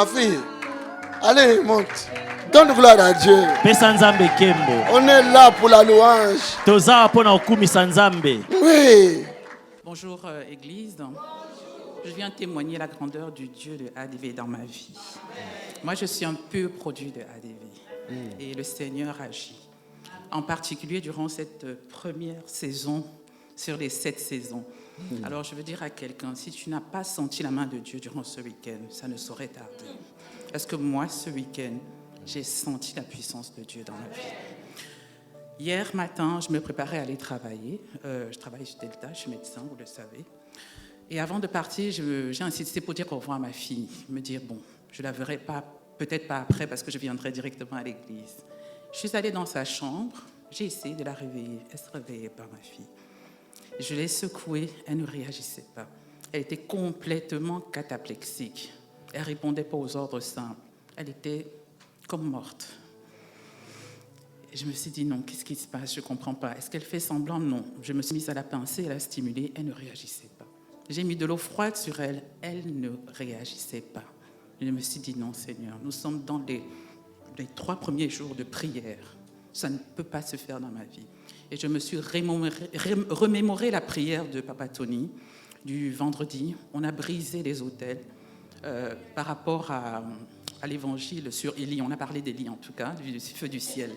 ma fille. Allez, monte. Donne gloire à Dieu. On est là pour la louange. Oui. Bonjour, Église. Je viens témoigner la grandeur du Dieu de ADV dans ma vie. Moi, je suis un pur produit de ADV. Et le Seigneur agit. En particulier durant cette première saison, sur les 7 saisons. Alors, je veux dire à quelqu'un, si tu n'as pas senti la main de Dieu durant ce week-end, ça ne saurait tarder. Parce que moi, ce week-end, j'ai senti la puissance de Dieu dans ma vie. Hier matin, je me préparais à aller travailler. Je travaille chez Delta, je suis médecin, vous le savez. Et avant de partir, j'ai insisté pour dire au revoir à ma fille. Me dire, bon, je ne la verrai pas, peut-être pas après, parce que je viendrai directement à l'église. Je suis allée dans sa chambre, j'ai essayé de la réveiller. Elle ne se réveillait pas, ma fille. Je l'ai secouée, elle ne réagissait pas. Elle était complètement cataplexique. Elle ne répondait pas aux ordres simples. Elle était comme morte. Et je me suis dit, non, qu'est-ce qui se passe? Je ne comprends pas. Est-ce qu'elle fait semblant? Non. Je me suis mise à la pincer, à la stimuler, elle ne réagissait pas. J'ai mis de l'eau froide sur elle, elle ne réagissait pas. Je me suis dit, non, Seigneur, nous sommes dans les 3 premiers jours de prière. Ça ne peut pas se faire dans ma vie. Et je me suis remémoré la prière de Papa Tony du vendredi. On a brisé les autels par rapport à l'évangile sur Élie. On a parlé d'Élie en tout cas, du feu du ciel.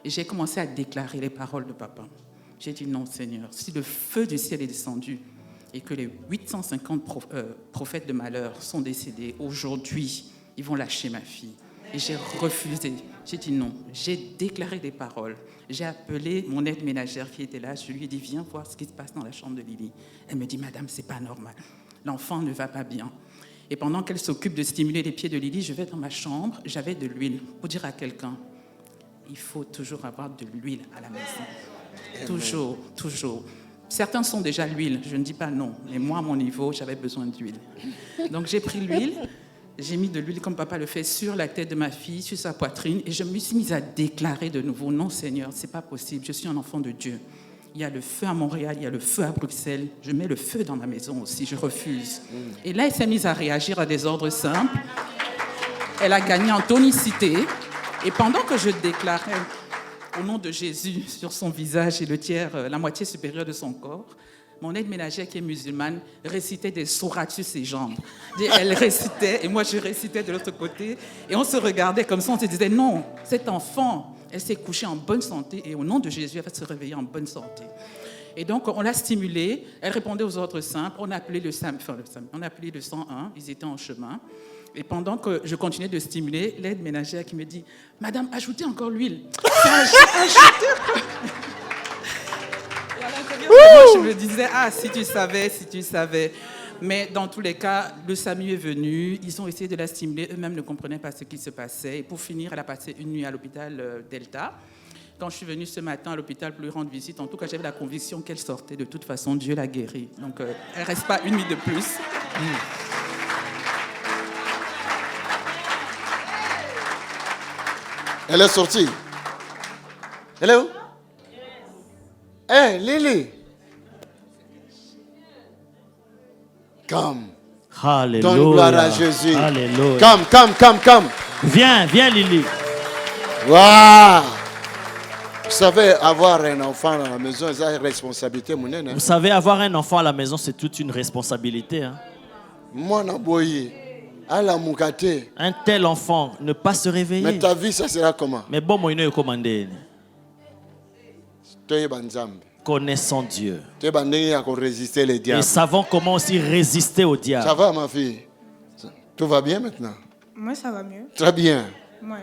Et j'ai commencé à déclarer les paroles de Papa. J'ai dit non Seigneur, si le feu du ciel est descendu et que les 850 prophètes de malheur sont décédés, aujourd'hui, ils vont lâcher ma fille. Et j'ai refusé. J'ai dit non. J'ai déclaré des paroles. J'ai appelé mon aide ménagère qui était là. Je lui ai dit, viens voir ce qui se passe dans la chambre de Lily. Elle me dit, madame, c'est pas normal. L'enfant ne va pas bien. Et pendant qu'elle s'occupe de stimuler les pieds de Lily, je vais dans ma chambre. J'avais de l'huile. Pour dire à quelqu'un, il faut toujours avoir de l'huile à la maison. Toujours, toujours. Certains sont déjà l'huile. Je ne dis pas non. Mais moi, à mon niveau, j'avais besoin d'huile. Donc, j'ai pris l'huile. J'ai mis de l'huile, comme papa le fait, sur la tête de ma fille, sur sa poitrine, et je me suis mise à déclarer de nouveau, non Seigneur, c'est pas possible, je suis un enfant de Dieu. Il y a le feu à Montréal, il y a le feu à Bruxelles, je mets le feu dans ma maison aussi, je refuse. Et là, elle s'est mise à réagir à des ordres simples. Elle a gagné en tonicité, et pendant que je déclarais au nom de Jésus sur son visage et le tiers, la moitié supérieure de son corps, mon aide ménagère qui est musulmane récitait des sourates sur ses jambes. Elle récitait et moi je récitais de l'autre côté. Et on se regardait comme ça, on se disait non, cet enfant, elle s'est couchée en bonne santé et au nom de Jésus, elle va se réveiller en bonne santé. Et donc on l'a stimulée, elle répondait aux ordres simples, on a appelé on a appelé le 101, ils étaient en chemin. Et pendant que je continuais de stimuler, l'aide ménagère qui me dit, madame, ajoutez encore l'huile. Ajoutez. Moi, je me disais, si tu savais. Mais dans tous les cas, le SAMU est venu, ils ont essayé de la stimuler, eux-mêmes ne comprenaient pas ce qui se passait. Et pour finir, elle a passé une nuit à l'hôpital Delta. Quand je suis venue ce matin à l'hôpital pour lui rendre visite, en tout cas, j'avais la conviction qu'elle sortait. De toute façon, Dieu l'a guérie. Donc, elle ne reste pas une nuit de plus. Elle est sortie. Elle est où? Hé, Lily. Come. Alléluia. Donne gloire à Jésus. Alléluia. Come. Viens, Lily. Waouh. Vous savez, avoir un enfant à la maison, c'est une responsabilité. Vous savez, avoir un enfant à la maison, c'est toute une responsabilité. Hein? Moi, Un tel enfant, ne pas se réveiller. mais ta vie, ça sera comment? Mais bon, moi, il est commandé. Connaissons Dieu. Et savons comment aussi résister au diable. Ça va, ma fille? Tout va bien maintenant? Moi, ça va mieux. Très bien. Ouais.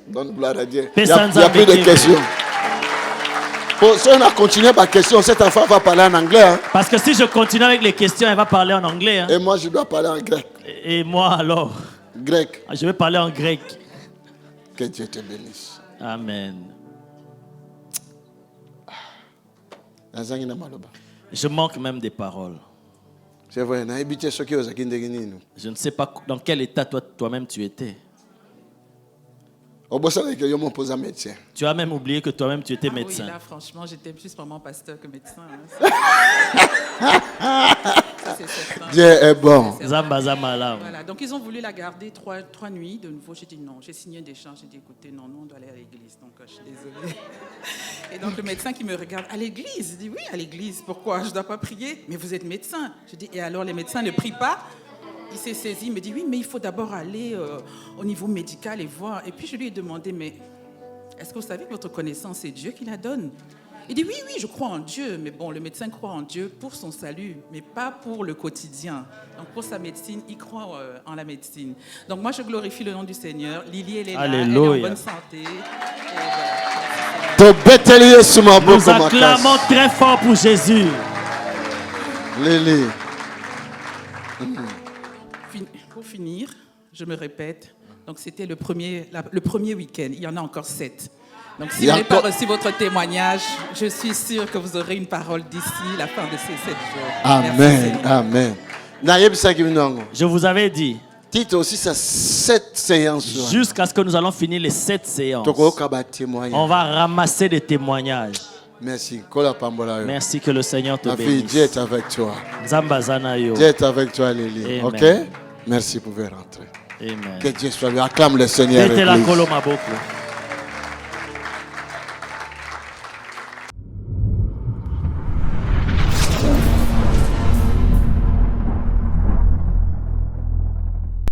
Donne gloire à Dieu. Il n'y a plus de questions. Si on a continué par question, cet enfant va parler en anglais. Hein? Parce que si je continue avec les questions, elle va parler en anglais. Hein? Et moi, je dois parler en grec. Et moi, alors? Grec. Je vais parler en grec. Que Dieu te bénisse. Amen. Je manque même des paroles. C'est vrai. Je ne sais pas dans quel état toi-même tu étais. Tu as même oublié que toi-même tu étais médecin. Oui, là, franchement, j'étais plus vraiment pasteur que médecin. Dieu est bon. Voilà, donc ils ont voulu la garder 3 nuits de nouveau. J'ai dit non, j'ai signé un échange. J'ai dit écoutez, non, on doit aller à l'église. Donc je suis désolée. Et donc le médecin qui me regarde, à l'église? Je dis oui, à l'église. Pourquoi? Je ne dois pas prier? Mais vous êtes médecin. Je dis et alors les médecins ne prient pas? Il s'est saisi, il me dit oui, mais il faut d'abord aller au niveau médical et voir. Et puis je lui ai demandé, mais est-ce que vous savez que votre connaissance, c'est Dieu qui la donne? Il dit oui, je crois en Dieu. Mais bon, le médecin croit en Dieu pour son salut, mais pas pour le quotidien. Donc pour sa médecine, il croit en la médecine. Donc moi, je glorifie le nom du Seigneur. Lily, elle est là, elle est en bonne santé. Nous acclamons très fort pour Jésus. Lily. Pour finir, je me répète, donc c'était le premier week-end, il y en a encore 7. Donc si vous n'avez pas reçu votre témoignage, je suis sûre que vous aurez une parole d'ici la fin de ces 7 jours. Amen, amen. Je vous avais dit, titre aussi ça 7 séances. Jusqu'à ce que nous allons finir les 7 séances, on va ramasser des témoignages. Merci. Merci, que le Seigneur te bénisse. Dieu est avec toi. Dieu est avec toi, Lily. Ok? Merci, vous pouvez rentrer. Amen. Que Dieu soit lui. Acclame le Seigneur.